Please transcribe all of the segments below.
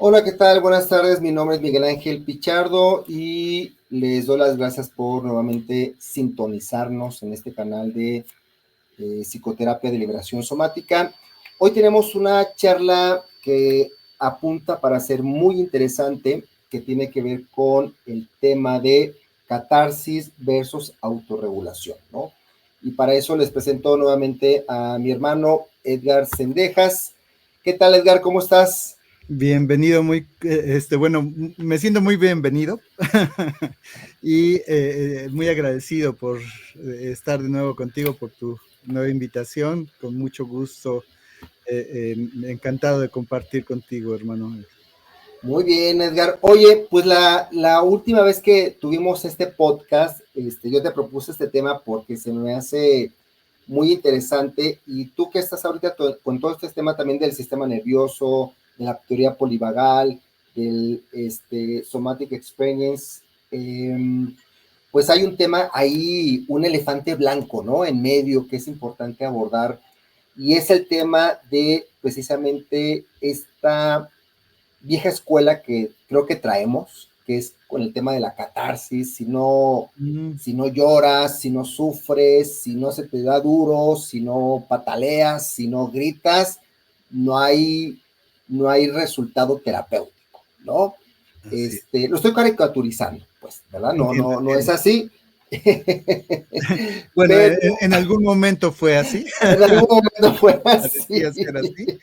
Hola, ¿qué tal? Buenas tardes, mi nombre es Miguel Ángel Pichardo y les doy las gracias por nuevamente sintonizarnos en este canal de Psicoterapia de Liberación Somática. Hoy tenemos una charla que apunta para ser muy interesante, que tiene que ver con el tema de catarsis versus autorregulación, ¿no? Y para eso les presento nuevamente a mi hermano Edgar Cendejas. ¿Qué tal, Edgar? ¿Cómo estás? Bienvenido, bueno, me siento muy bienvenido y muy agradecido por estar de nuevo contigo, por tu nueva invitación, con mucho gusto, encantado de compartir contigo, hermano. Muy bien, Edgar. Oye, pues la última vez que tuvimos este podcast, yo te propuse este tema porque se me hace muy interesante y tú que estás ahorita con todo este tema también del sistema nervioso, de la teoría polivagal, del somatic experience, pues hay un tema ahí, un elefante blanco, ¿no? En medio que es importante abordar y es el tema de precisamente esta vieja escuela que creo que traemos, que es con el tema de la catarsis, Mm, si no lloras, si no sufres, si no se te da duro, si no pataleas, si no gritas, no hay, no hay resultado terapéutico, ¿no? así es. Lo estoy caricaturizando, pues, ¿verdad? Entiendo, No es entiendo. así. Bueno, Pero en algún momento fue así, en algún momento fue así. parecía ser así.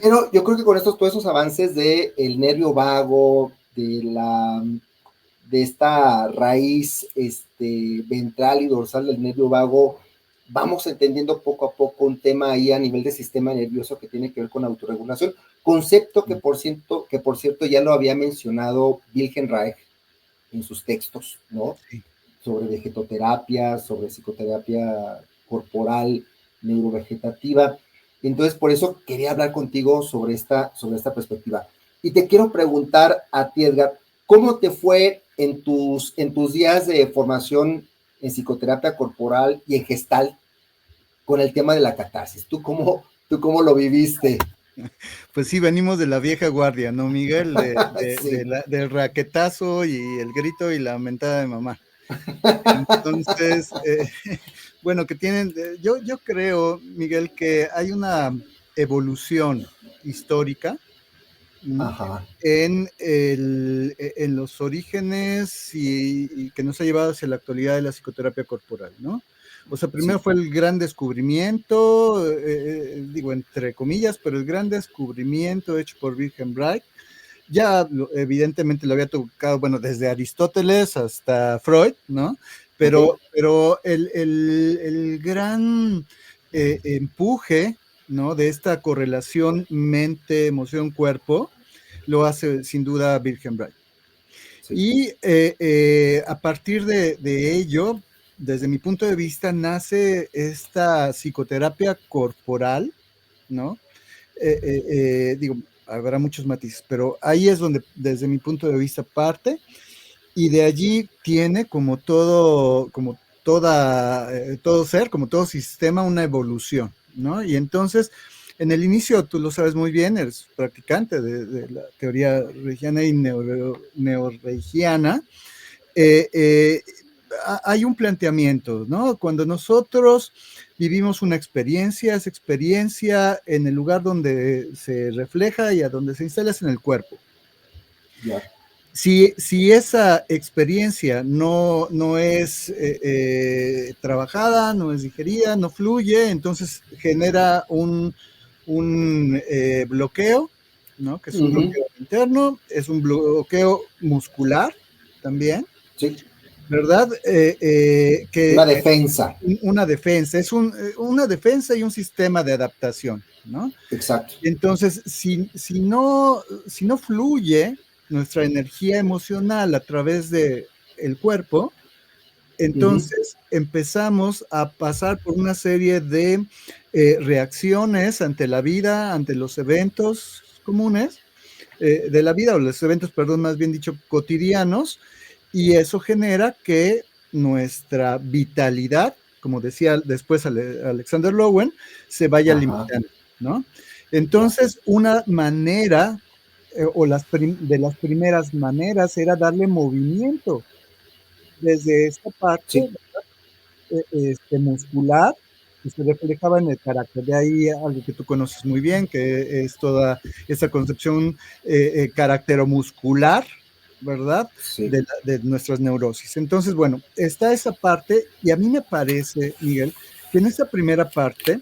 Pero yo creo que con todos esos avances de el nervio vago, de esta raíz ventral y dorsal del nervio vago, vamos entendiendo poco a poco un tema ahí a nivel de sistema nervioso que tiene que ver con autorregulación, concepto que por cierto ya lo había mencionado Wilhelm Reich en sus textos, ¿no? Sí. Sobre vegetoterapia, sobre psicoterapia corporal, neurovegetativa. Entonces, por eso quería hablar contigo sobre esta perspectiva. Y te quiero preguntar a ti, Edgar, ¿cómo te fue en tus días de formación en psicoterapia corporal y en gestal con el tema de la catarsis? Tú cómo lo viviste? Pues sí, venimos de la vieja guardia, ¿no, Miguel? Sí. Del raquetazo y el grito y la mentada de mamá. Entonces, bueno, yo creo, Miguel, que hay una evolución histórica, ¿no? Ajá. En los orígenes y que nos ha llevado hacia la actualidad de la psicoterapia corporal, ¿no? O sea, primero Sí. fue el gran descubrimiento, digo entre comillas, pero el gran descubrimiento hecho por Wilhelm Reich. Ya evidentemente lo había tocado, bueno, desde Aristóteles hasta Freud, ¿no? Ok. Pero el gran empuje, ¿no? De esta correlación mente, emoción, cuerpo, lo hace sin duda Wilhelm Reich. Sí. Y a partir de ello, desde mi punto de vista, nace esta psicoterapia corporal, ¿no? Digo, habrá muchos matices, pero ahí es donde, desde mi punto de vista, parte, y de allí tiene todo ser, como todo sistema, una evolución, ¿no? Y entonces, en el inicio, tú lo sabes muy bien, eres practicante de la teoría reikiana y neorreikiana, eh, eh, hay un planteamiento, ¿no? Cuando nosotros vivimos una experiencia, esa experiencia en el lugar donde se refleja y a donde se instala es en el cuerpo. Ya. Si esa experiencia no es trabajada, no es digerida, no fluye, entonces genera un bloqueo, ¿no? Que es un Ujú. bloqueo interno, es un bloqueo muscular también, Sí. ¿verdad? Una defensa. Una defensa, una defensa y un sistema de adaptación, ¿no? Exacto. Entonces, si no fluye nuestra energía emocional a través de el cuerpo, Ujú. entonces empezamos a pasar por una serie de reacciones ante la vida, ante los eventos comunes de la vida, o los eventos, perdón, más bien dicho, cotidianos, y eso genera que nuestra vitalidad, como decía después Alexander Lowen, se vaya Ajá. limitando, ¿no? Ya. Entonces, una manera de las primeras maneras era darle movimiento desde esta parte Sí, muscular, que se reflejaba en el carácter. De ahí algo que tú conoces muy bien, que es toda esta concepción caracteromuscular, ¿verdad? sí. De nuestras neurosis. Entonces, bueno, está esa parte y a mí me parece, Miguel, que en esta primera parte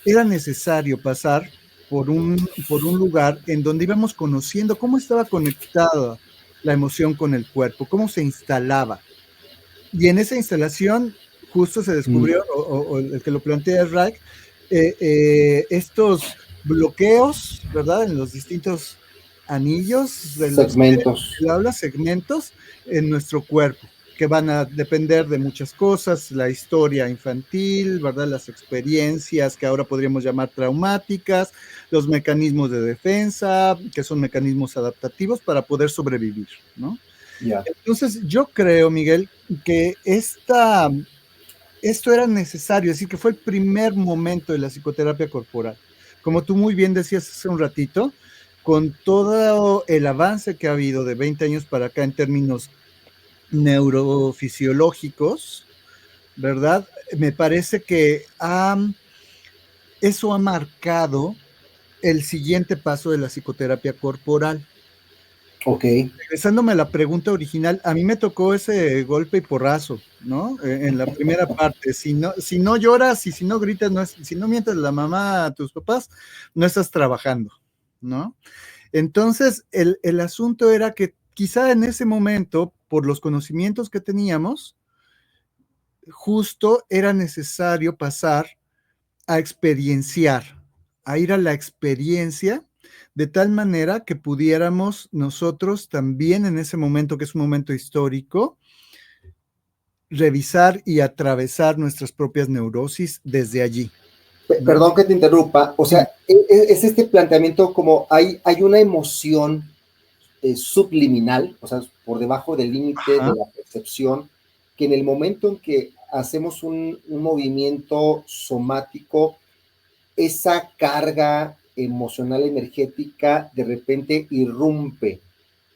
era necesario pasar por un lugar en donde íbamos conociendo cómo estaba conectada la emoción con el cuerpo, cómo se instalaba. Y en esa instalación justo se Mm, descubrió, o el que lo plantea es Reich, estos bloqueos, ¿verdad? En los distintos anillos de los que segmentos. él habla, segmentos en nuestro cuerpo, que van a depender de muchas cosas, la historia infantil, ¿verdad? Las experiencias que ahora podríamos llamar traumáticas, los mecanismos de defensa, que son mecanismos adaptativos para poder sobrevivir, ¿no? Ya. Entonces, yo creo, Miguel, que esto era necesario, es decir, que fue el primer momento de la psicoterapia corporal. Como tú muy bien decías hace un ratito, con todo el avance que ha habido de 20 años para acá en términos neurofisiológicos, ¿verdad? Me parece que eso ha marcado el siguiente paso de la psicoterapia corporal. Ok. Regresándome a la pregunta original, a mí me tocó ese golpe y porrazo, ¿no? En la primera parte, si no lloras y si no gritas, si no mientas la mamá a tus papás, no estás trabajando, ¿no? Entonces, el asunto era que quizá en ese momento, por los conocimientos que teníamos, justo era necesario pasar a experienciar, a ir a la experiencia, de tal manera que pudiéramos nosotros también en ese momento, que es un momento histórico, revisar y atravesar nuestras propias neurosis desde allí, ¿no? Perdón que te interrumpa, o Dime. sea, es este planteamiento como hay una emoción subliminal, o sea, por debajo del límite de Ajá, la percepción, que en el momento en que hacemos un movimiento somático, esa carga emocional energética de repente irrumpe,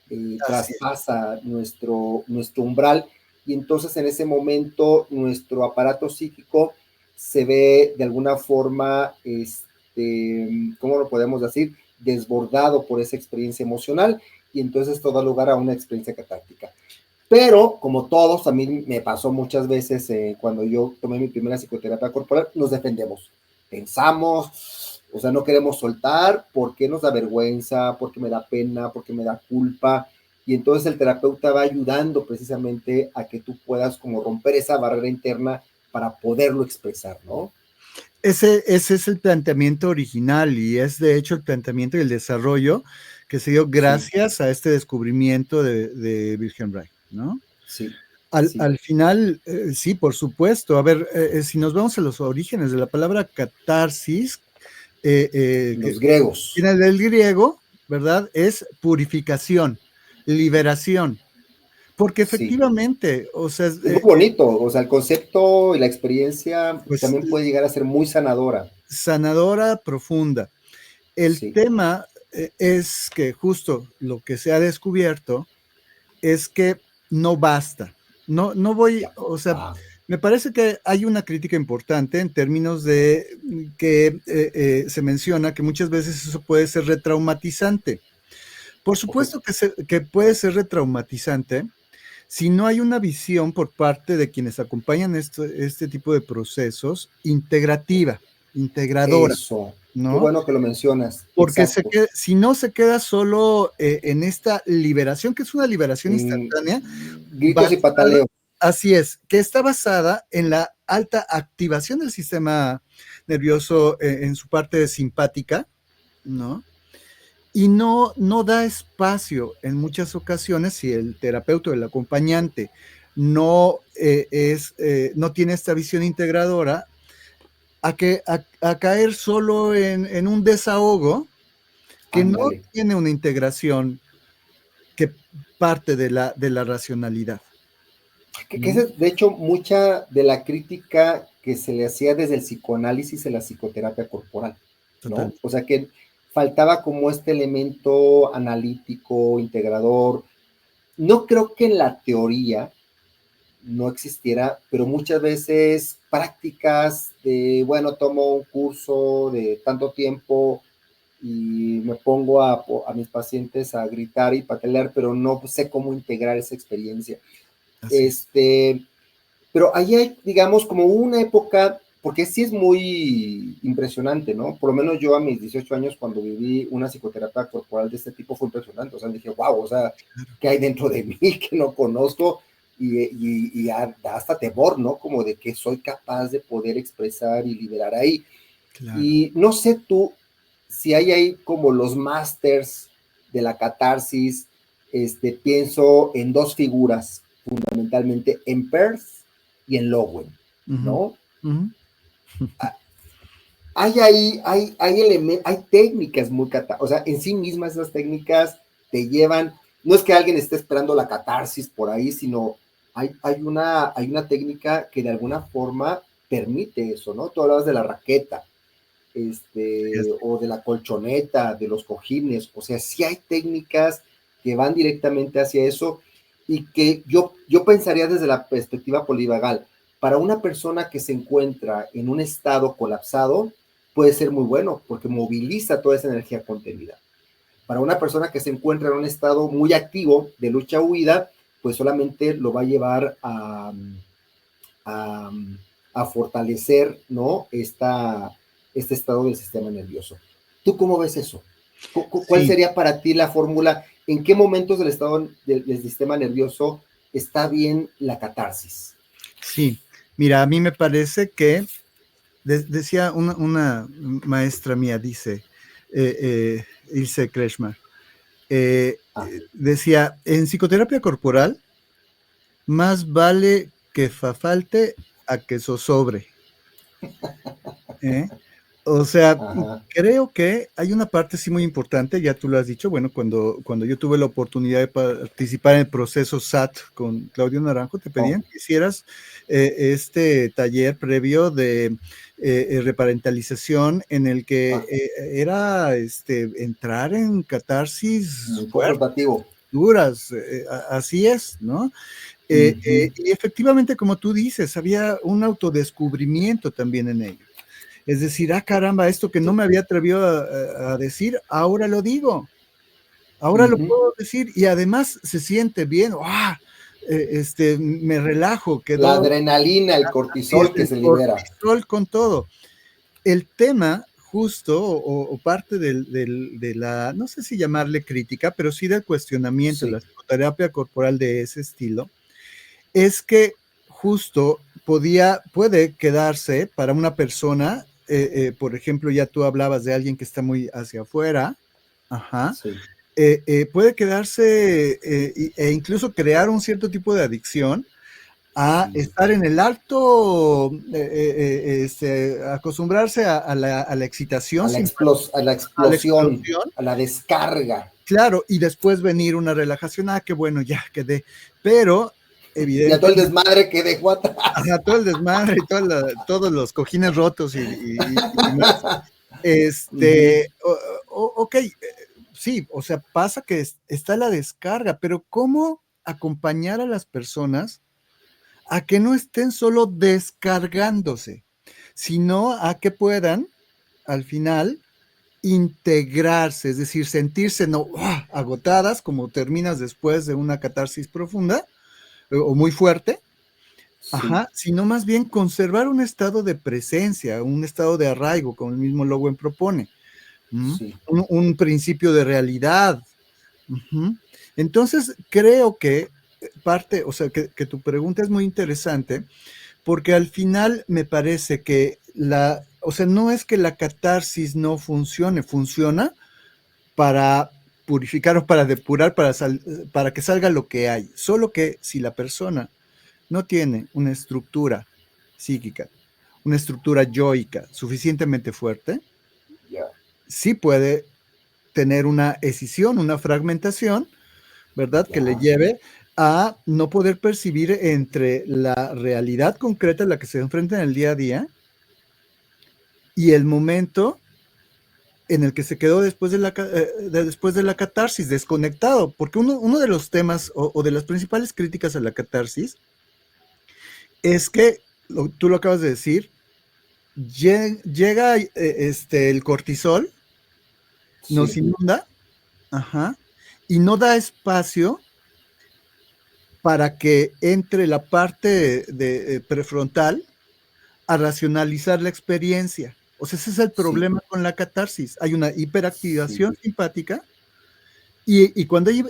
así es. traspasa nuestro umbral y entonces en ese momento nuestro aparato psíquico se ve de alguna forma, ¿cómo lo podemos decir? Desbordado por esa experiencia emocional y entonces esto da lugar a una experiencia catártica. Pero, como todos, a mí me pasó muchas veces cuando yo tomé mi primera psicoterapia corporal, nos defendemos. Pensamos, o sea, no queremos soltar porque nos da vergüenza, porque me da pena, porque me da culpa. Y entonces el terapeuta va ayudando precisamente a que tú puedas como romper esa barrera interna para poderlo expresar, ¿no? Ese es el planteamiento original y es de hecho el planteamiento y el desarrollo que se dio Sí, gracias a este descubrimiento de Wilhelm Reich, ¿no? sí, Al, sí. al final, sí, por supuesto. A ver, si nos vamos a los orígenes de la palabra catarsis, que Los griegos. viene del griego, ¿verdad? Es purificación, liberación. Porque Sí. efectivamente, o sea, Es muy bonito, o sea, el concepto y la experiencia pues también puede llegar a ser muy sanadora. sanadora profunda. El Sí. tema es que justo lo que se ha descubierto es que no basta. No voy, Ya. o sea, Ah, me parece que hay una crítica importante en términos de que se menciona que muchas veces eso puede ser retraumatizante. Por ok. supuesto que puede ser retraumatizante si no hay una visión por parte de quienes acompañan este tipo de procesos integrativa, integradora, Eso. Qué ¿no? bueno que lo mencionas. Porque Exacto. si no se queda solo en esta liberación, que es una liberación En instantánea, gritos y basada, pataleos. así es, que está basada en la alta activación del sistema nervioso en su parte simpática, ¿no? Y no da espacio en muchas ocasiones si el terapeuta o el acompañante no tiene esta visión integradora a caer solo en un desahogo que no Ándale. tiene una integración que parte de la racionalidad, Que esa ¿no? es, de hecho, mucha de la crítica que se le hacía desde el psicoanálisis en la psicoterapia corporal, Total. ¿no? O sea, que faltaba como este elemento analítico, integrador. No creo que en la teoría no existiera, pero muchas veces prácticas de, bueno, tomo un curso de tanto tiempo y me pongo a mis pacientes a gritar y patalear, pero no sé cómo integrar esa experiencia. Así es. Pero ahí hay, digamos, como una época, porque sí es muy impresionante, ¿no? Por lo menos yo a mis 18 años, cuando viví una psicoterapia corporal de este tipo, fue impresionante. O sea, dije, wow, o sea, ¿qué hay dentro de mí que no conozco? Y da hasta temor, ¿no? Como de que soy capaz de poder expresar y liberar ahí. Claro. Y no sé tú si hay ahí como los masters de la catarsis. Pienso en dos figuras, fundamentalmente en Peirce y en Lowen, Ujú, ¿no? ujú. Hay ahí, hay técnicas muy o sea, en sí mismas esas técnicas te llevan, no es que alguien esté esperando la catarsis por ahí, sino hay una técnica que de alguna forma permite eso, ¿no? Tú hablabas de la raqueta, o de la colchoneta, de los cojines, o sea, sí hay técnicas que van directamente hacia eso y que yo pensaría desde la perspectiva polivagal, para una persona que se encuentra en un estado colapsado, puede ser muy bueno porque moviliza toda esa energía contenida. Para una persona que se encuentra en un estado muy activo de lucha-huida, pues solamente lo va a llevar a, a fortalecer, ¿no? Este estado del sistema nervioso. ¿Tú cómo ves eso? ¿Cuál Sí, sería para ti la fórmula? ¿En qué momentos del estado del sistema nervioso está bien la catarsis? sí. Mira, a mí me parece que decía una maestra mía, dice, Ilse Kretschmer, Ah, decía, en psicoterapia corporal, más vale que fa falte a que zozobre. ¿Eh? O sea, ajá, creo que hay una parte sí muy importante, ya tú lo has dicho, bueno, cuando yo tuve la oportunidad de participar en el proceso SAT con Claudio Naranjo, te oh, pedían que hicieras este taller previo de reparentalización en el que ah, era entrar en catarsis muy fuertes, confrontativo. duras, así es, ¿no? Uh-huh. Y efectivamente, como tú dices, había un autodescubrimiento también en ello. Es decir, ah, caramba, esto que no Sí. me había atrevido a decir, ahora lo digo, ahora lo Uh-huh. puedo decir y además se siente bien, ¡ah! Me relajo, La quedó adrenalina, el así es cortisol que el se libera. cortisol con todo. El tema justo o parte de la, no sé si llamarle crítica, pero sí del cuestionamiento de la Sí. psicoterapia corporal de ese estilo, es que justo puede quedarse para una persona, por ejemplo, ya tú hablabas de alguien que está muy hacia afuera, ajá, Sí. puede quedarse e incluso crear un cierto tipo de adicción a Sí. estar en el alto, acostumbrarse a la excitación, sin A la a la explosión, explosión, a la descarga. claro, y después venir una relajación, ah, qué bueno, ya quedé, pero Y a todo el evidentemente desmadre que dejó atrás. ajá, todo el desmadre y todos los cojines rotos y demás. Uh-huh. Ok, sí, o sea, pasa que está la descarga, pero ¿cómo acompañar a las personas a que no estén solo descargándose, sino a que puedan, al final, integrarse, es decir, sentirse no agotadas, como terminas después de una catarsis profunda o muy fuerte, Sí, ajá, sino más bien conservar un estado de presencia, un estado de arraigo, como el mismo Lowen propone, sí. un principio de realidad. Ujú. Entonces, creo que parte, o sea, que tu pregunta es muy interesante, porque al final me parece que o sea, no es que la catarsis no funcione, funciona para purificar o para depurar, para que salga lo que hay. Solo que si la persona no tiene una estructura psíquica, una estructura yoica suficientemente fuerte, Ya. sí puede tener una escisión, una fragmentación, ¿verdad? Que le Ya. lleve a no poder percibir entre la realidad concreta en la que se enfrenta en el día a día y el momento en el que se quedó después después de la catarsis, desconectado, porque uno de los temas o de las principales críticas a la catarsis es que, tú lo acabas de decir, llega el cortisol, nos Sí, inunda, ajá, y no da espacio para que entre la parte prefrontal a racionalizar la experiencia. O sea, ese es el sí, problema con la catarsis. Hay una sí, hiperactivación simpática y cuando hay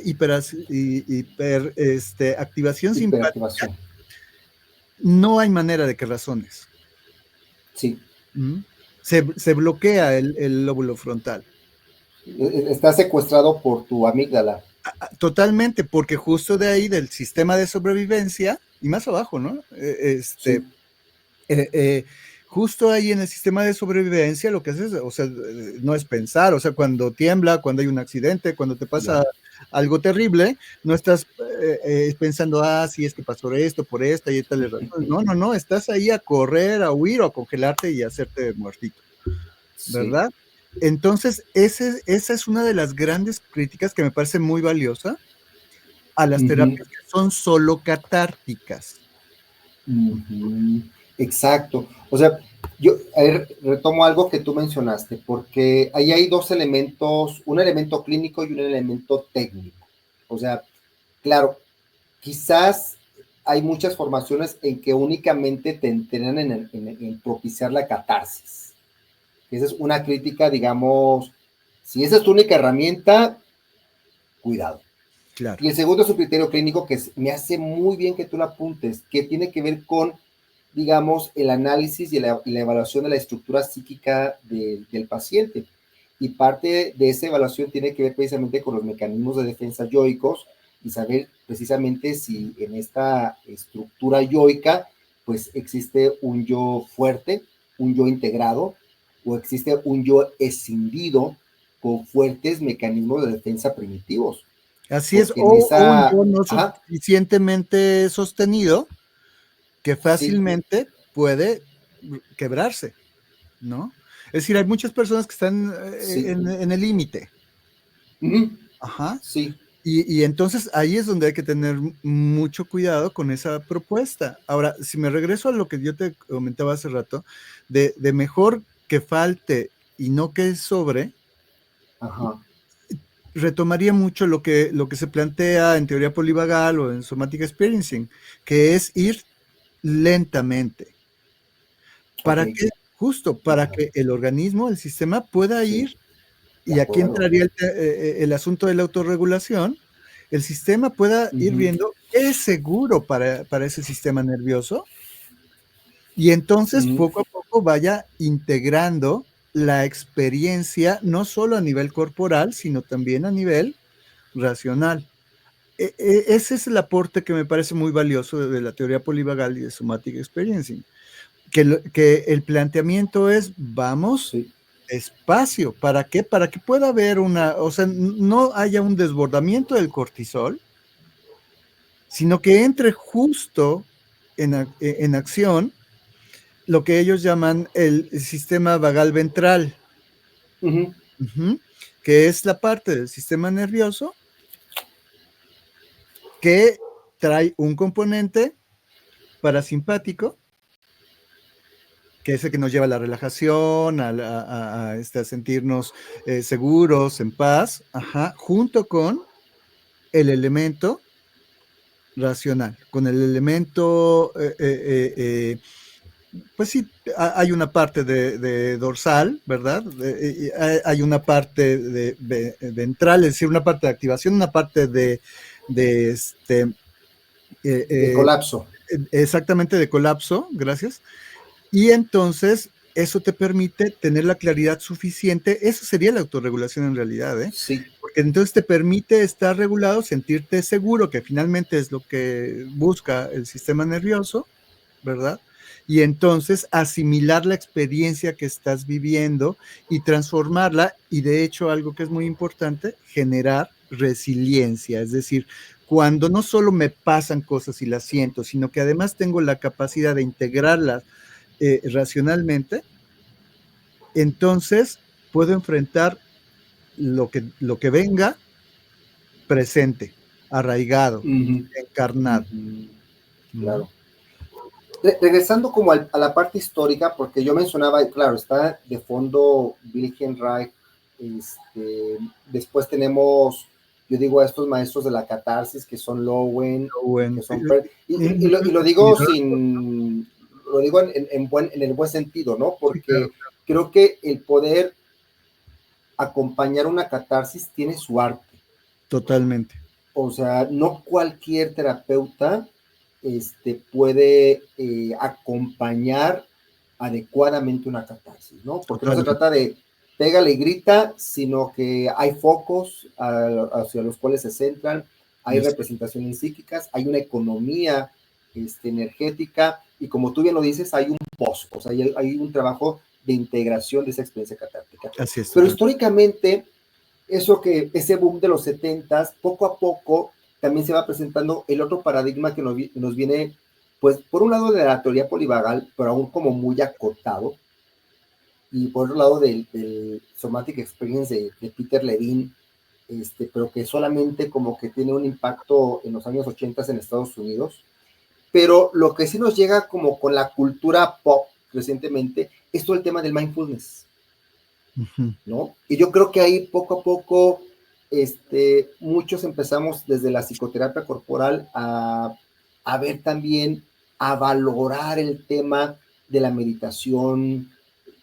activación simpática, hiperactivación. no hay manera de que razones. Sí, ¿Mm? Se bloquea el lóbulo frontal. está secuestrado por tu amígdala. Totalmente, porque justo de ahí del sistema de sobrevivencia, y más abajo, ¿no? Sí, Eh, eh, justo ahí en el sistema de sobrevivencia lo que haces, o sea, no es pensar, o sea, cuando tiembla, cuando hay un accidente, cuando te pasa ya. algo terrible, no estás pensando, si es que pasó esto, por esta y tal razón. No, no, no, estás ahí a correr, a huir o a congelarte y a hacerte muertito, Sí. ¿verdad? Entonces, esa es una de las grandes críticas que me parece muy valiosa a las Ujú, terapias que son solo catárticas. ujú. Exacto. O sea, yo a ver, retomo algo que tú mencionaste, porque ahí hay dos elementos, un elemento clínico y un elemento técnico. O sea, claro, quizás hay muchas formaciones en que únicamente te entrenan en propiciar la catarsis. Esa es una crítica, digamos, si esa es tu única herramienta, cuidado. Claro. Y el segundo es un criterio clínico que me hace muy bien que tú lo apuntes, que tiene que ver con, digamos, el análisis y la evaluación de la estructura psíquica del paciente. Y parte de esa evaluación tiene que ver precisamente con los mecanismos de defensa yoicos y saber precisamente si en esta estructura yoica pues existe un yo fuerte, un yo integrado o existe un yo escindido con fuertes mecanismos de defensa primitivos. Así es, Porque en o un yo esa, no ajá, suficientemente sostenido que sí, fácilmente puede quebrarse, ¿no? Es decir, hay muchas personas que están sí, en el límite, ujú, ajá, sí, y entonces ahí es donde hay que tener mucho cuidado con esa propuesta. Ahora, si me regreso a lo que yo te comentaba hace rato, de mejor que falte y no que sobre, ajá, retomaría mucho lo que se plantea en teoría polivagal o en somatic experiencing, que es ir lentamente. ok, ¿Para qué? Justo para ajá, que el organismo, el sistema pueda sí, ir, de y aquí acuerdo. entraría el asunto de la autorregulación, el sistema pueda ir Ujú, viendo qué es seguro para ese sistema nervioso y entonces ujú, poco a poco vaya integrando la experiencia, no solo a nivel corporal, sino también a nivel racional. Ese es el aporte que me parece muy valioso de la teoría polivagal y de somatic experiencing, que el planteamiento es, vamos sí, espacio. ¿Para qué? Para que pueda haber o sea, no haya un desbordamiento del cortisol, sino que entre justo en acción lo que ellos llaman el sistema vagal ventral, ujú, uh-huh, que es la parte del sistema nervioso que trae un componente parasimpático, que es el que nos lleva a la relajación, a sentirnos seguros, en paz, ajá, junto con el elemento racional, con el elemento, pues sí, hay una parte de dorsal, ¿verdad? Hay una parte de ventral, es decir, una parte de activación, una parte de eh, de eh, colapso. exactamente de colapso, gracias. Y entonces eso te permite tener la claridad suficiente, eso sería la autorregulación en realidad, ¿eh? Sí, Porque entonces te permite estar regulado, sentirte seguro, que finalmente es lo que busca el sistema nervioso, ¿verdad? Y entonces asimilar la experiencia que estás viviendo y transformarla, y de hecho algo que es muy importante, generar resiliencia, es decir, cuando no solo me pasan cosas y las siento, sino que además tengo la capacidad de integrarlas racionalmente, entonces puedo enfrentar lo que venga presente, arraigado, encarnado, ¿no? Claro. Regresando como a la parte histórica, porque yo mencionaba, claro, está de fondo Wilhelm Reich, después tenemos, yo digo, a estos maestros de la catarsis, que son Lowen, que Bueno, son, y lo digo lo digo en el buen sentido, ¿no? sí, claro, Porque creo que el poder acompañar una catarsis tiene su arte. totalmente. O sea, no cualquier terapeuta puede acompañar adecuadamente una catarsis, ¿no? Porque no se Totalmente. trata de pégale y grita, sino que hay focos hacia los cuales se centran, hay representaciones psíquicas, hay una economía energética, y como tú bien lo dices, hay un pozo, o sea, hay un trabajo de integración de esa experiencia catártica. Así es. Pero históricamente, ese boom de los 70s, poco a poco también se va presentando el otro paradigma que nos viene, pues, por un lado de la teoría polivagal, pero aún como muy acotado, y por otro lado del Somatic Experience de Peter Levine, pero que solamente como que tiene un impacto en los años 80 en Estados Unidos. Pero lo que sí nos llega como con la cultura pop recientemente es todo el tema del mindfulness. ¿No? Y yo creo que ahí poco a poco muchos empezamos desde la psicoterapia corporal a ver también, a valorar el tema de la meditación.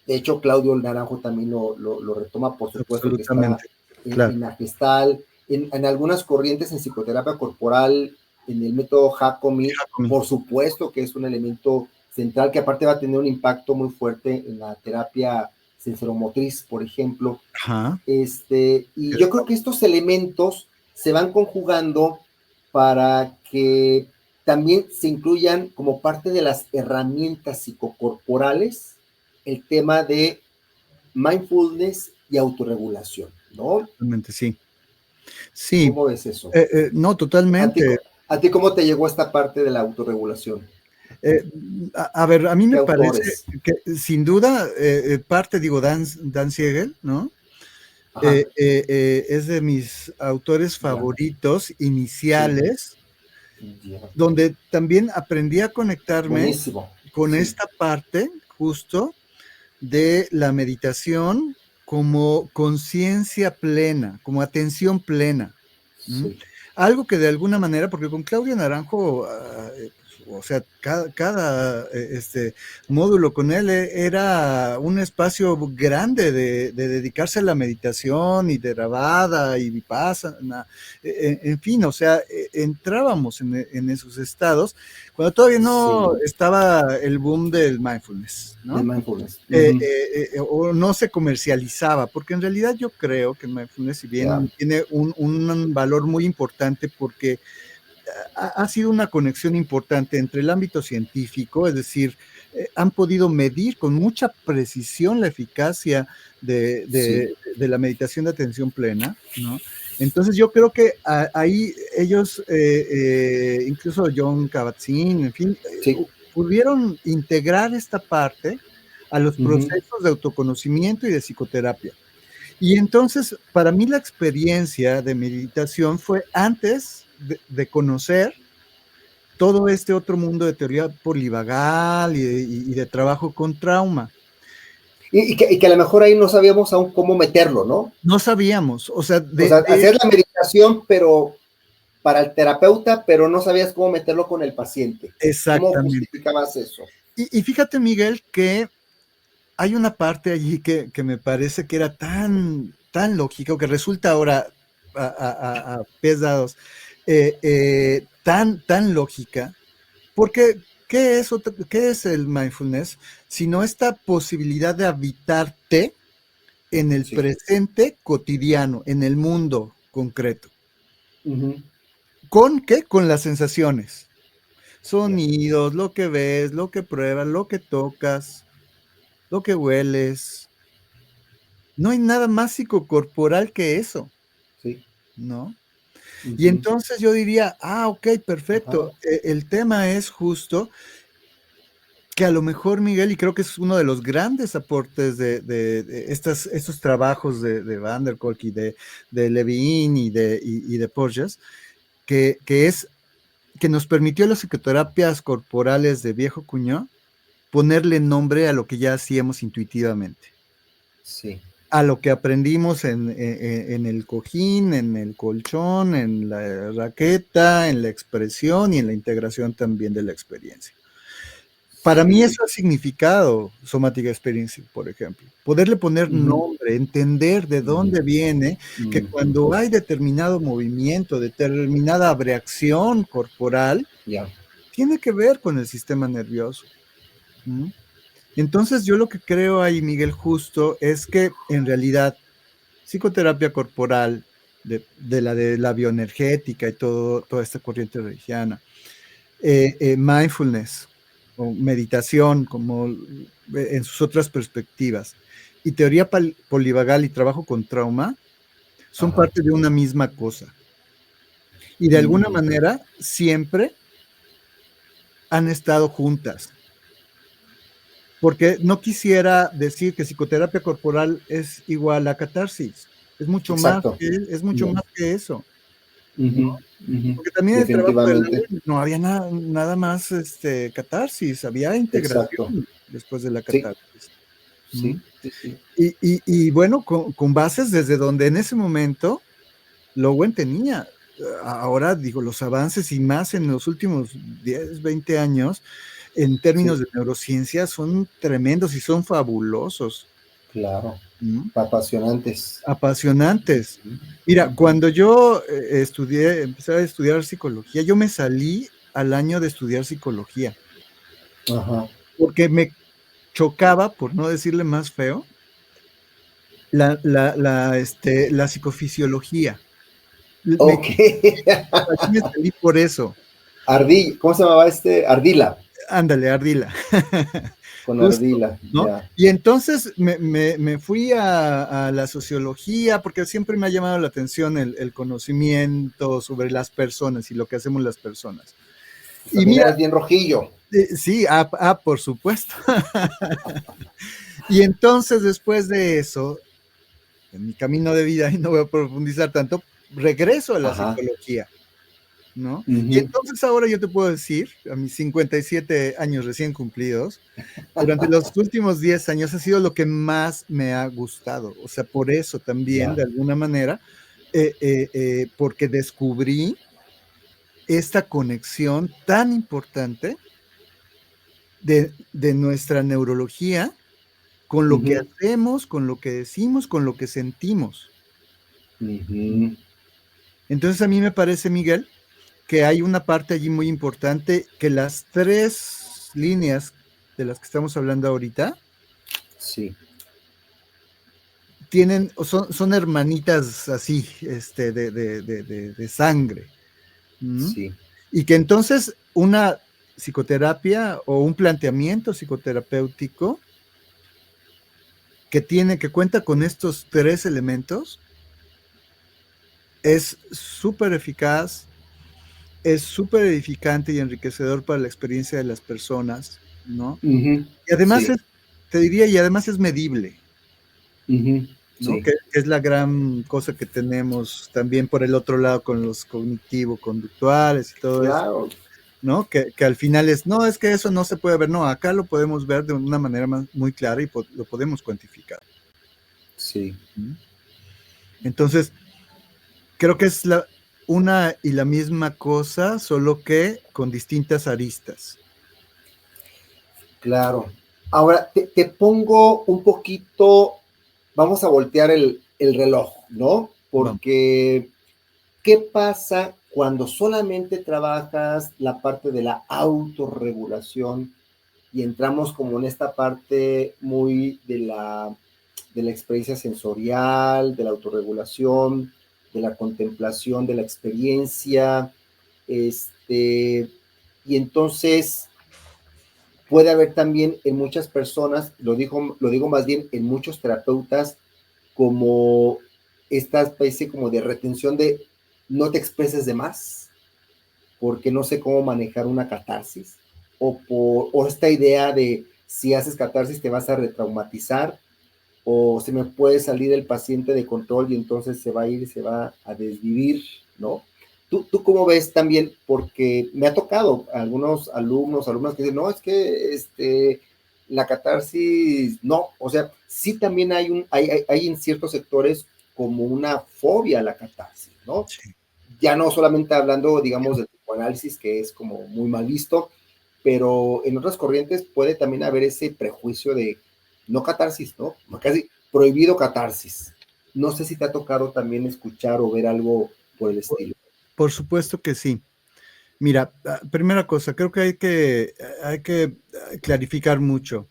De hecho, Claudio Naranjo también lo retoma, por supuesto, que está Absolutamente, claro. en la gestal, en algunas corrientes en psicoterapia corporal, en el método Hakomi, por supuesto que es un elemento central que aparte va a tener un impacto muy fuerte en la terapia sensoromotriz, por ejemplo. Ajá. Y yo creo que estos elementos se van conjugando para que también se incluyan como parte de las herramientas psicocorporales el tema de mindfulness y autorregulación, ¿no? Totalmente, sí. Sí, ¿Cómo ves eso? no, totalmente. ¿A ti cómo te llegó esta parte de la autorregulación? A ver, a mí ¿Qué me parece autores? que sin duda parte, digo, Dan Siegel, ¿no? Es de mis autores favoritos iniciales, donde también aprendí a conectarme Buenísimo. con esta parte justo de la meditación como conciencia plena, como atención plena. Sí. Algo que de alguna manera, porque con Claudio Naranjo, o sea, cada módulo con él era un espacio grande de dedicarse a la meditación y de Theravada y Vipassana, en fin, o sea, entrábamos en esos estados cuando todavía no estaba el boom del mindfulness, ¿no? Del mindfulness. O no se comercializaba, porque en realidad yo creo que el mindfulness, si bien tiene un valor muy importante porque ha sido una conexión importante entre el ámbito científico, es decir, han podido medir con mucha precisión la eficacia de la meditación de atención plena, ¿no? Entonces yo creo que ahí ellos, incluso John Kabat-Zinn, en fin, pudieron integrar esta parte a los procesos de autoconocimiento y de psicoterapia. Y entonces, para mí la experiencia de meditación fue antes de conocer todo este otro mundo de teoría polivagal y de trabajo con trauma. Y que a lo mejor ahí no sabíamos aún cómo meterlo, ¿no? No sabíamos, o sea, hacer la meditación, pero para el terapeuta, pero no sabías cómo meterlo con el paciente. Exactamente. ¿Cómo justificabas eso? Y fíjate, Miguel, que hay una parte allí que me parece que era tan lógico, que resulta ahora a pies dados, tan lógica, porque ¿qué es el mindfulness? Sino esta posibilidad de habitarte en el presente cotidiano, en el mundo concreto. ¿Con qué? Con las sensaciones. Sonidos, lo que ves, lo que pruebas, lo que tocas, lo que hueles. No hay nada más psicocorporal que eso. Sí. ¿No? Y entonces yo diría, ok, perfecto. El tema es justo que a lo mejor, Miguel, y creo que es uno de los grandes aportes de estos trabajos de Van der Kolk y de Levine y de Porges, que es que nos permitió las psicoterapias corporales de Viejo Cuñó ponerle nombre a lo que ya hacíamos intuitivamente, Sí. a lo que aprendimos en el cojín, en el colchón, en la raqueta, en la expresión y en la integración también de la experiencia. Para mí Sí. eso ha significado Somatic Experiencing, por ejemplo. Poderle poner nombre, entender de dónde viene, que cuando hay determinado movimiento, determinada reacción corporal, Ya. tiene que ver con el sistema nervioso. ¿Mm? Entonces yo lo que creo ahí, Miguel, justo, es que en realidad psicoterapia corporal, de la bioenergética y toda esta corriente reichiana, mindfulness o meditación, como en sus otras perspectivas, y teoría polivagal y trabajo con trauma, son Ajá. parte de una misma cosa. Y de alguna manera siempre han estado juntas. Porque no quisiera decir que psicoterapia corporal es igual a catarsis. Es mucho más Exacto. que eso. ¿No? Ujú, ujú. Porque también el trabajo de Definitivamente. Levine no había nada más catarsis, había Exacto. integración después de la Sí, catarsis. ¿Mm? sí, sí, sí. Y bueno, con bases desde donde en ese momento Lowen tenía. Ahora digo, los avances y más en los últimos 10, 20 años, en términos Sí, de neurociencia, son tremendos y son fabulosos. claro. ¿Mm? Apasionantes. Apasionantes. Mira, Ujú. cuando yo empecé a estudiar psicología, yo me salí al año de estudiar psicología, Ajá. porque me chocaba, por no decirle más feo, la psicofisiología. Me, Ok. yo me salí por eso. Ardilla, ¿cómo se llamaba este? Ardila. Ándale, Ardila. Con Justo, Ardila, ¿no? ya. Y entonces me fui a la sociología porque siempre me ha llamado la atención el conocimiento sobre las personas y lo que hacemos las personas. Y También mira, eres bien rojillo. sí, por supuesto. Y entonces después de eso, en mi camino de vida, y no voy a profundizar tanto, regreso a la Ajá. psicología, ¿no? Y Ujú. entonces ahora yo te puedo decir, a mis 57 años recién cumplidos, durante los últimos 10 años ha sido lo que más me ha gustado. O sea, por eso también, Ya. de alguna manera, porque descubrí esta conexión tan importante de nuestra neurología con lo que Ujú, hacemos, con lo que decimos, con lo que sentimos. ujú. Entonces a mí me parece, Miguel, que hay una parte allí muy importante, que las tres líneas de las que estamos hablando ahorita Sí, tienen, son hermanitas así, de sangre. ¿Mm? sí. Y que entonces una psicoterapia o un planteamiento psicoterapéutico que cuenta con estos tres elementos es súper eficaz, es súper edificante y enriquecedor para la experiencia de las personas, ¿no? Ujú, Y además sí. te diría, y además es medible, Ujú, ¿no? sí. Que es la gran cosa que tenemos también por el otro lado con los cognitivo-conductuales y todo eso, Claro. ¿no? Que al final no, es que eso no se puede ver, no, acá lo podemos ver de una manera muy clara y lo podemos cuantificar. Sí. ¿Mm? Entonces, creo que es una y la misma cosa, solo que con distintas aristas. Claro. Ahora, te pongo un poquito, vamos a voltear el reloj, ¿no? Vamos. Porque, ¿qué pasa cuando solamente trabajas la parte de la autorregulación y entramos como en esta parte muy de la experiencia sensorial, de la autorregulación, de la contemplación, de la experiencia, y entonces puede haber también en muchas personas, lo digo más bien en muchos terapeutas, como esta especie como de retención de no te expreses de más, porque no sé cómo manejar una catarsis. o esta idea de si haces catarsis te vas a retraumatizar, o se me puede salir el paciente de control y entonces se va a ir, se va a desvivir, ¿no? ¿Tú cómo ves también? Porque me ha tocado algunos alumnas que dicen, no, es que la catarsis, no, o sea, sí también hay en ciertos sectores como una fobia a la catarsis, ¿no? Sí. Ya no solamente hablando, digamos, del psicoanálisis, que es como muy mal visto, pero en otras corrientes puede también haber ese prejuicio de no catarsis, ¿no? Casi prohibido catarsis. No sé si te ha tocado también escuchar o ver algo por el estilo. Por supuesto que sí. Mira, primera cosa, creo que hay que clarificar mucho.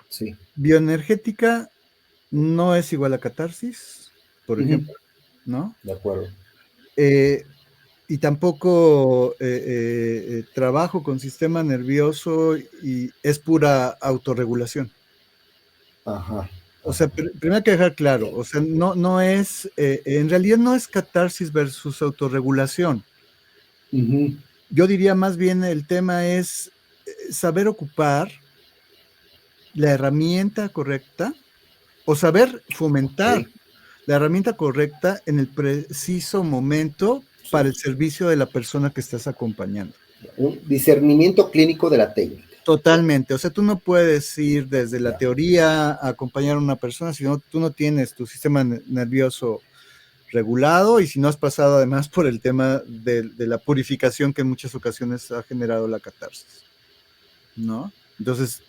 Sí. Bioenergética no es igual a catarsis, por ejemplo, ¿no? De acuerdo. Y tampoco trabajo con sistema nervioso y es pura autorregulación. Ajá. O sea, primero hay que dejar claro, o sea, no es, en realidad no es catarsis versus autorregulación. Yo diría más bien el tema es saber ocupar la herramienta correcta o saber fomentar Ok. la herramienta correcta en el preciso momento para Sí. el servicio de la persona que estás acompañando. Un discernimiento clínico de la técnica. Totalmente, o sea, tú no puedes ir desde la Ya. teoría a acompañar a una persona si no, tú no tienes tu sistema nervioso regulado y si no has pasado además por el tema de la purificación que en muchas ocasiones ha generado la catarsis, ¿no? Entonces,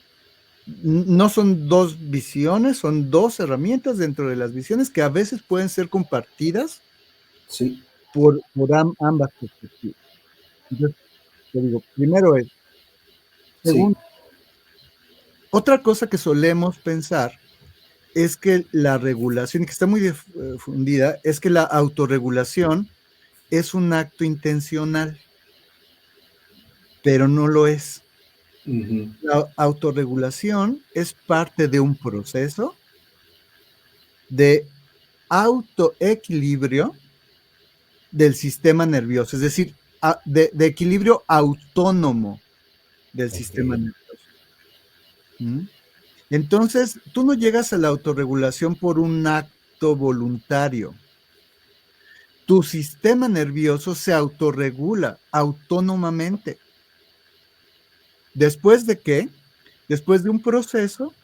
no son dos visiones, son dos herramientas dentro de las visiones que a veces pueden ser compartidas Sí. por ambas perspectivas. Entonces, te digo, primero es, Sí. segundo, otra cosa que solemos pensar es que la regulación, y que está muy difundida, es que la autorregulación es un acto intencional, pero no lo es. La autorregulación es parte de un proceso de autoequilibrio del sistema nervioso, es decir, de equilibrio autónomo del sistema Ok. nervioso. ¿Mm? Entonces, tú no llegas a la autorregulación por un acto voluntario. Tu sistema nervioso se autorregula autónomamente. ¿Después de qué? Después de un proceso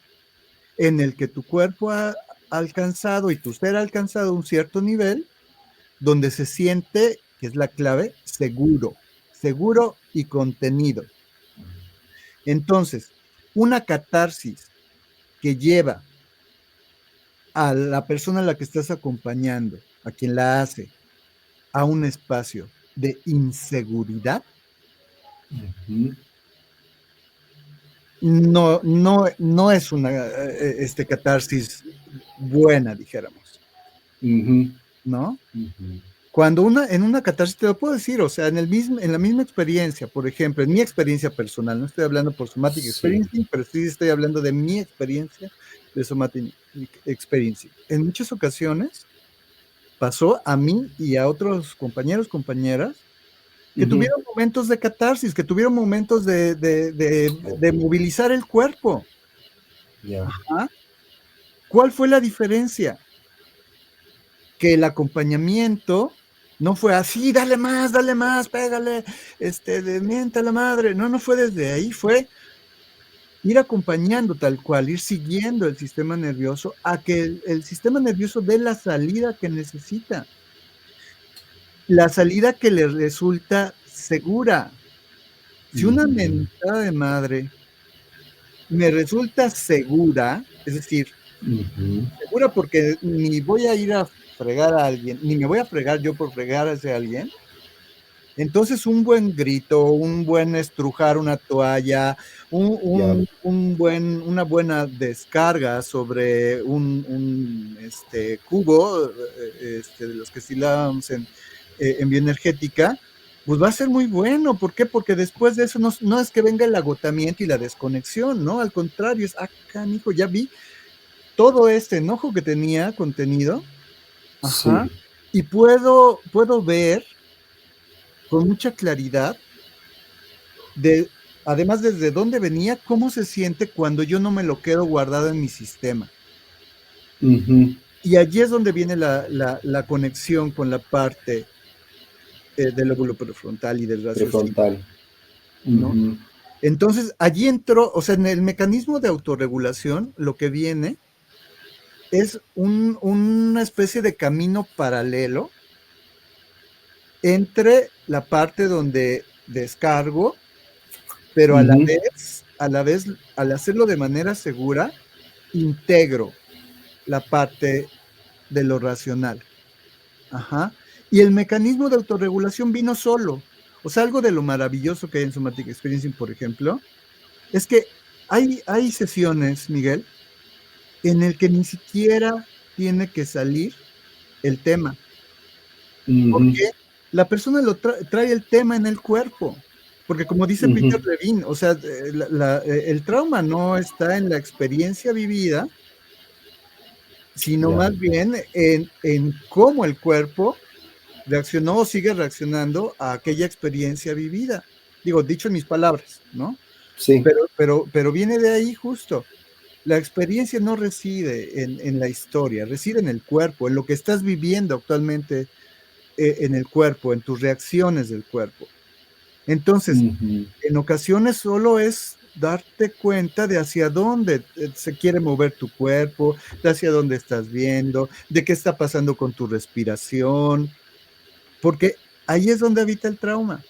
en el que tu cuerpo ha alcanzado y tu ser ha alcanzado un cierto nivel donde se siente, que es la clave, seguro, seguro y contenido. Entonces, una catarsis que lleva a la persona a la que estás acompañando, a quien la hace, a un espacio de inseguridad, no es una catarsis buena, dijéramos, ¿no? Cuando en una catarsis, te lo puedo decir, o sea, en la misma experiencia, por ejemplo, en mi experiencia personal, no estoy hablando por Somatic Sí. Experiencing, pero sí estoy hablando de mi experiencia de Somatic Experiencing. En muchas ocasiones pasó a mí y a otros compañeros, compañeras, que tuvieron momentos de catarsis, que tuvieron momentos de Ok. movilizar el cuerpo. Ya. ¿Ah? ¿Cuál fue la diferencia? Que el acompañamiento no fue así, dale más, pégale, mienta la madre. No fue desde ahí, fue ir acompañando tal cual, ir siguiendo el sistema nervioso a que el sistema nervioso dé la salida que necesita, la salida que le resulta segura. Si una mentada de madre me resulta segura, es decir, segura porque ni voy a ir a fregar a alguien, ni me voy a fregar yo por fregar a ese alguien. Entonces, un buen grito, un buen estrujar una toalla, Ya. una buena descarga sobre un cubo, de los que estilábamos en bioenergética, pues va a ser muy bueno. ¿Por qué? Porque después de eso no es que venga el agotamiento y la desconexión, ¿no? Al contrario, es, canijo, ya vi todo este enojo que tenía contenido, ajá, Sí. y puedo ver con mucha claridad de además desde dónde venía, cómo se siente cuando yo no me lo quedo guardado en mi sistema. Ujú. Y allí es donde viene la conexión con la parte del lóbulo prefrontal y del raciocinio, Prefrontal. ¿no? Ujú. Entonces, allí entró, o sea, en el mecanismo de autorregulación, lo que viene es una especie de camino paralelo entre la parte donde descargo, pero Ujú. al hacerlo de manera segura, integro la parte de lo racional. Ajá. Y el mecanismo de autorregulación vino solo. O sea, algo de lo maravilloso que hay en Somatic Experiencing, por ejemplo, es que hay sesiones, Miguel, en el que ni siquiera tiene que salir el tema, Ujú. porque la persona trae el tema en el cuerpo. Porque como dice Peter Ujú. Levine, o sea, el trauma no está en la experiencia vivida, sino Ya. más bien en cómo el cuerpo reaccionó o sigue reaccionando a aquella experiencia vivida. Digo, dicho en mis palabras, ¿no? Sí. Pero viene de ahí justo. La experiencia no reside en la historia, reside en el cuerpo, en lo que estás viviendo actualmente en el cuerpo, en tus reacciones del cuerpo. Entonces, Ujú. en ocasiones solo es darte cuenta de hacia dónde se quiere mover tu cuerpo, de hacia dónde estás viendo, de qué está pasando con tu respiración, porque ahí es donde habita el trauma.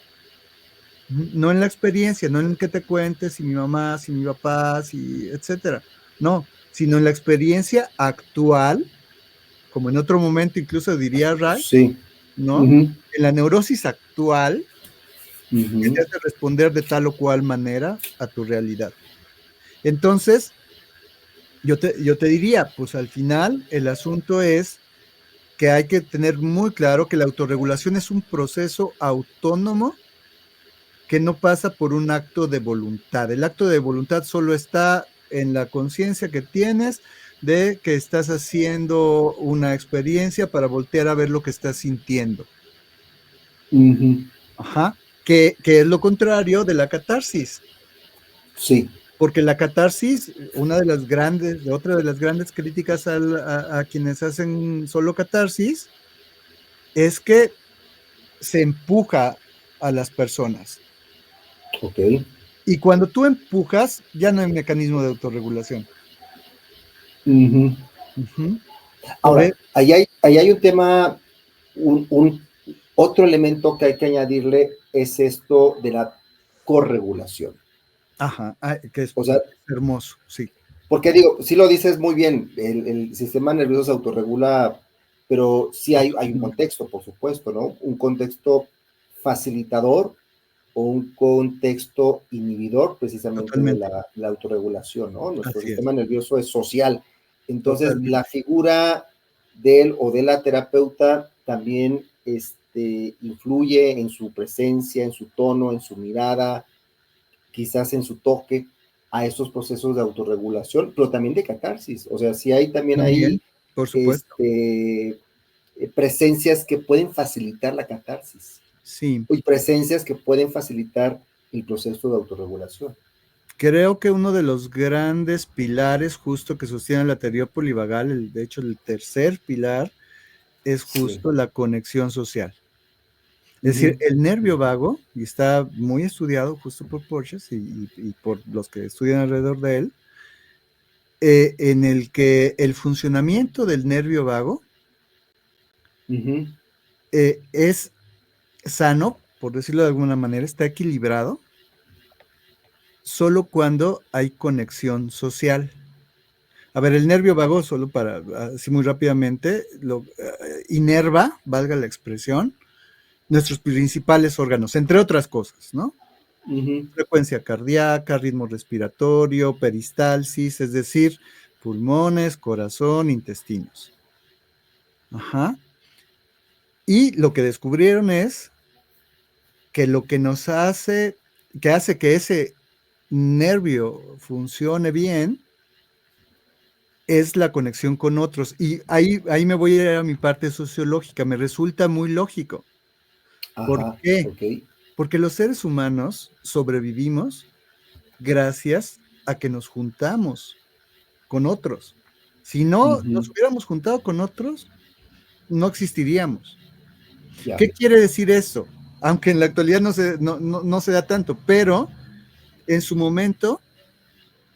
No en la experiencia, no en que te cuentes si mi mamá, si mi papá, si etcétera. No, sino en la experiencia actual, como en otro momento incluso diría Reich, Sí. ¿no? Ujú. En la neurosis actual que te Ujú. hace responder de tal o cual manera a tu realidad. Entonces, yo te diría, pues al final el asunto es que hay que tener muy claro que la autorregulación es un proceso autónomo que no pasa por un acto de voluntad. El acto de voluntad solo está en la conciencia que tienes de que estás haciendo una experiencia para voltear a ver lo que estás sintiendo. Ujú. Ajá. Que es lo contrario de la catarsis. Sí. Porque la catarsis, otra de las grandes críticas a quienes hacen solo catarsis, es que se empuja a las personas. Ok. Y cuando tú empujas, ya no hay mecanismo de autorregulación. Ujú. Ujú. Por Ahora, e- ahí hay un tema, otro elemento que hay que añadirle es esto de la corregulación. Ajá, que es O sea, hermoso, sí. porque digo, sí lo dices muy bien, el sistema nervioso se autorregula, pero sí hay un Autónomo. contexto, por supuesto, ¿no? Un contexto facilitador o un contexto inhibidor precisamente de Totalmente, la autorregulación, ¿no? Nuestro así es, sistema nervioso es social. Entonces, la totalmente. figura del o de la terapeuta también influye en su presencia, en su tono, en su mirada, quizás en su toque a estos procesos de autorregulación, pero también de catarsis. O sea, si hay también ahí También, por supuesto, este, presencias que pueden facilitar la catarsis sí. y presencias que pueden facilitar el proceso de autorregulación. Creo que uno de los grandes pilares justo que sostiene la teoría polivagal, de hecho el tercer pilar, es Sí. justo la conexión social. Es decir, Ujú. el nervio vago, y está muy estudiado justo por Porges y por los que estudian alrededor de él, en el que el funcionamiento del nervio vago Ujú. es sano, por decirlo de alguna manera, está equilibrado solo cuando hay conexión social. A ver, el nervio vago, solo para, así muy rápidamente, inerva, valga la expresión, nuestros principales órganos, entre otras cosas, ¿no? Ujú. Frecuencia cardíaca, ritmo respiratorio, peristalsis, es decir, pulmones, corazón, intestinos. Ajá. Y lo que descubrieron es que lo que nos hace, que hace que ese nervio funcione bien, es la conexión con otros. Y ahí me voy a ir a mi parte sociológica, me resulta muy lógico. ¿Por Ajá, qué? ok. Porque los seres humanos sobrevivimos gracias a que nos juntamos con otros. Si no nos hubiéramos juntado con otros, no existiríamos. Ya. ¿Qué quiere decir eso? Aunque en la actualidad no se da tanto, pero en su momento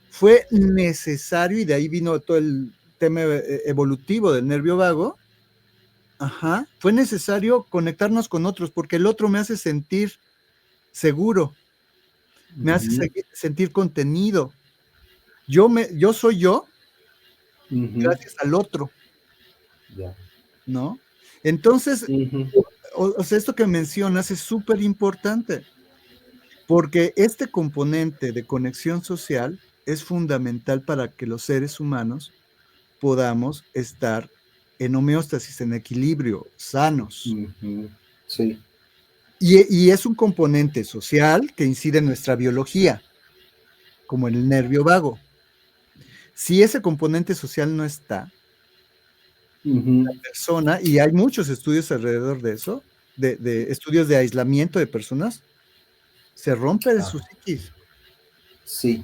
fue necesario, y de ahí vino todo el tema evolutivo del nervio vago. Fue necesario conectarnos con otros, porque el otro me hace sentir seguro, me hace sentir contenido. Yo soy yo gracias al otro, ¿no? Entonces, o sea, esto que mencionas es súper importante, porque este componente de conexión social es fundamental para que los seres humanos podamos estar en homeostasis, en equilibrio, sanos. Sí. Y es un componente social que incide en nuestra biología, como el nervio vago. Si ese componente social no está, la persona, y hay muchos estudios alrededor de eso, de estudios de aislamiento de personas, se rompe de su psiquis. Sí.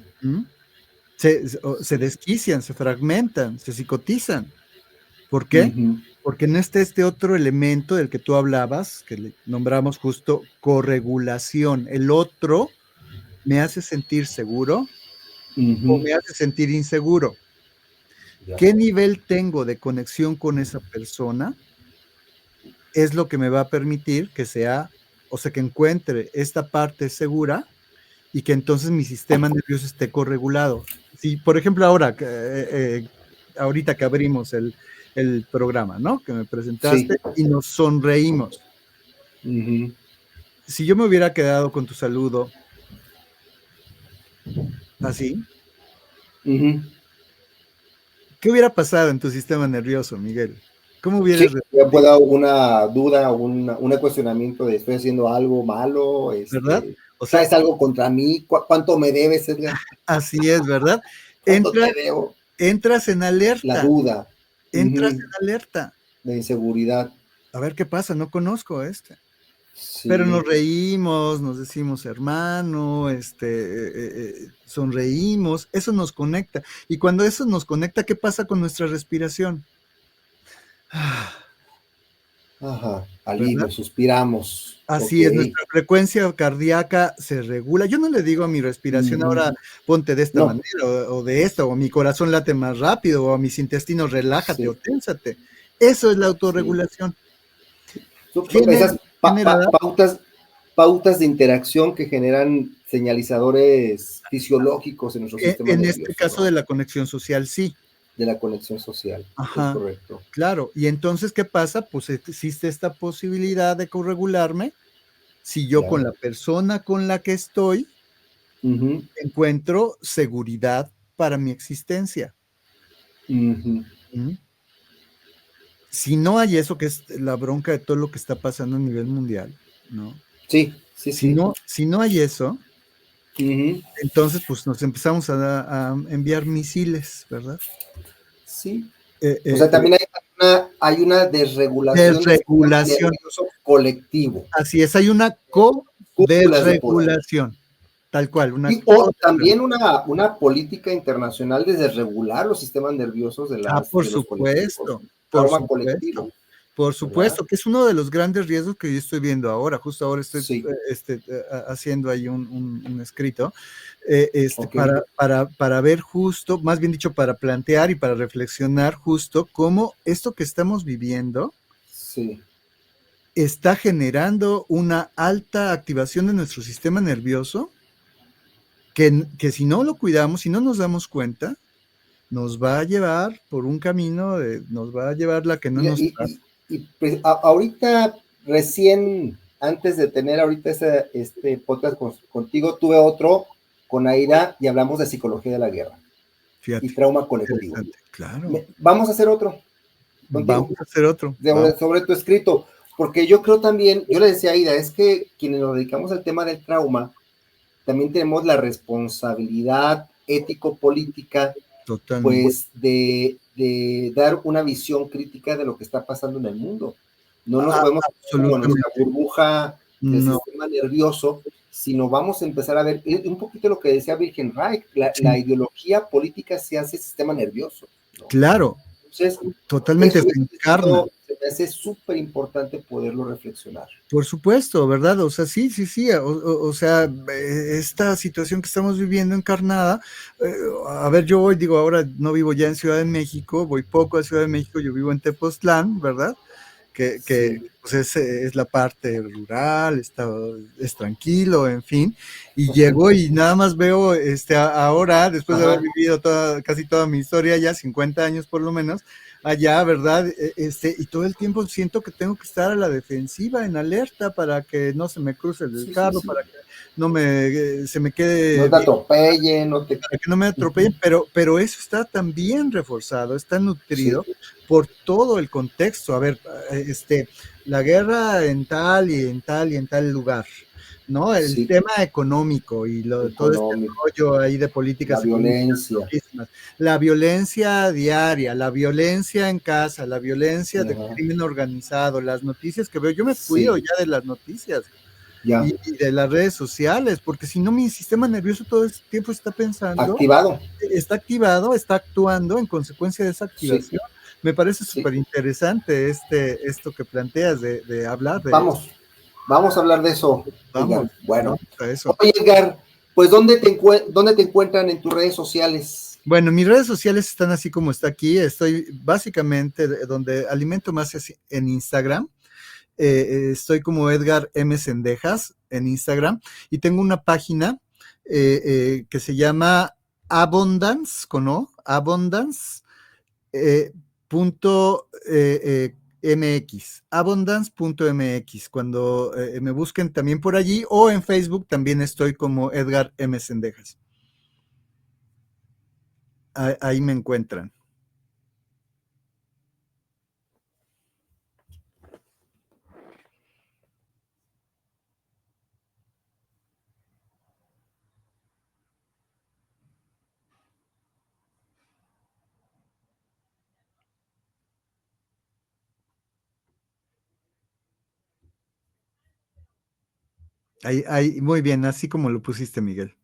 Se desquician, se fragmentan, se psicotizan. ¿Por qué? Porque no está este otro elemento del que tú hablabas, que le nombramos justo corregulación. El otro me hace sentir seguro o me hace sentir inseguro. ¿Qué nivel tengo de conexión con esa persona? Es lo que me va a permitir que sea, o sea, que encuentre esta parte segura y que entonces mi sistema nervioso esté corregulado. Si, por ejemplo, ahorita que abrimos el programa, ¿no? Que me presentaste y nos sonreímos. Si yo me hubiera quedado con tu saludo así, ¿qué hubiera pasado en tu sistema nervioso, Miguel? ¿Cómo hubieras respondido? Puede haber una duda, un cuestionamiento de estoy haciendo algo malo, ¿verdad? O sea, ¿es algo contra mí? ¿Cuánto me debes, Edgar? Así es, ¿verdad? ¿Cuánto te debo? Entras en alerta. La duda. Entras en alerta. De inseguridad. A ver qué pasa, no conozco a este. Sí. Pero nos reímos, nos decimos hermano, sonreímos, eso nos conecta. Y cuando eso nos conecta, ¿qué pasa con nuestra respiración? Alivio, ¿verdad? Suspiramos. Así es, nuestra frecuencia cardíaca se regula. Yo no le digo a mi respiración ahora ponte de esta manera o de esta, o mi corazón late más rápido, o a mis intestinos relájate o ténsate. Eso es la autorregulación. Esas pautas de interacción que generan señalizadores fisiológicos en nuestro sistema nervioso. En este caso de la conexión social, sí. De la conexión social, es correcto. Claro, y entonces, ¿qué pasa? Pues existe esta posibilidad de corregularme si yo con la persona con la que estoy encuentro seguridad para mi existencia. Si no hay eso, que es la bronca de todo lo que está pasando a nivel mundial, ¿no? Sí. Si no hay eso, entonces pues nos empezamos a enviar misiles, ¿verdad? Sí. O sea, también hay una desregulación del nervioso colectivo. Así es, hay una co-desregulación, tal cual. O también una política internacional de desregular los sistemas nerviosos de las por supuesto. Por supuesto, ¿verdad? Que es uno de los grandes riesgos que yo estoy viendo ahora. Justo ahora estoy haciendo ahí un escrito para ver justo, más bien dicho, para plantear y para reflexionar justo cómo esto que estamos viviendo está generando una alta activación de nuestro sistema nervioso que si no lo cuidamos, si no nos damos cuenta, nos va a llevar por un camino, nos va a llevar la que no nos pasa. Y pues, ahorita, recién, antes de tener ahorita este podcast contigo, tuve otro con Aida y hablamos de psicología de la guerra. Fíjate, y trauma colectivo. Claro. Vamos a hacer otro. Vamos a hacer otro. Sobre tu escrito, porque yo creo también, yo le decía a Aida, es que quienes nos dedicamos al tema del trauma, también tenemos la responsabilidad ético-política, pues de dar una visión crítica de lo que está pasando en el mundo. No nos podemos con nuestra burbuja del sistema nervioso sino vamos a empezar a ver un poquito lo que decía Wilhelm Reich, la ideología política se hace sistema nervioso, ¿no? Claro. Entonces, totalmente se encarna. Se me hace súper importante poderlo reflexionar. Por supuesto, ¿verdad? O sea, sí, o sea, esta situación que estamos viviendo encarnada, a ver, yo hoy digo, ahora no vivo ya en Ciudad de México, voy poco a Ciudad de México, yo vivo en Tepoztlán, ¿verdad? Que sí. Pues es la parte rural, es tranquilo, en fin, y llego y nada más veo ahora, después de haber vivido casi toda mi historia, ya 50 años por lo menos, allá, ¿verdad? Y todo el tiempo siento que tengo que estar a la defensiva, en alerta, para que no se me cruce el carro, para que no se me quede... No te atropellen, para que no me atropellen, pero eso está también reforzado, está nutrido por todo el contexto. A ver, la guerra en tal y en tal y en tal lugar, ¿no? El tema económico y todo este rollo ahí de políticas. La violencia diaria, la violencia en casa, la violencia del crimen organizado, las noticias que veo. Yo me cuido ya de las noticias. Y de las redes sociales, porque si no mi sistema nervioso todo el tiempo está pensando, está activado, está actuando en consecuencia de esa activación. Me parece súper interesante esto que planteas de hablar de Vamos a hablar de eso. Vamos, bueno, oye, Edgar, pues ¿dónde te encuentran en tus redes sociales? Bueno, mis redes sociales están así como está aquí. Estoy básicamente donde alimento más en Instagram. Estoy como Edgar M. Cendejas en Instagram y tengo una página que se llama Abundance, con O, Abundance .mx, abundance.mx, cuando me busquen también por allí, o en Facebook también estoy como Edgar M. Cendejas. Ahí me encuentran. Ahí, muy bien, así como lo pusiste, Miguel.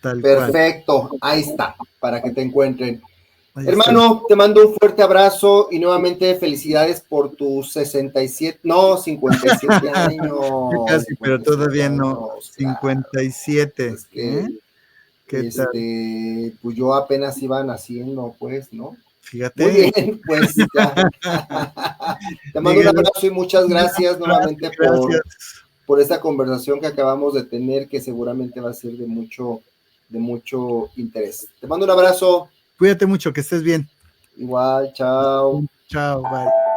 Perfecto, ahí está, para que te encuentren. Hermano, te mando un fuerte abrazo y nuevamente felicidades por tus 57 años. Casi, pero todavía no, 57. Es que, pues yo apenas iba naciendo, pues, ¿no? Fíjate. Muy bien, pues ya. Te mando un abrazo y muchas gracias nuevamente por esta conversación que acabamos de tener, que seguramente va a ser de mucho interés. Te mando un abrazo. Cuídate mucho, que estés bien. Igual, chao. Chao, bye.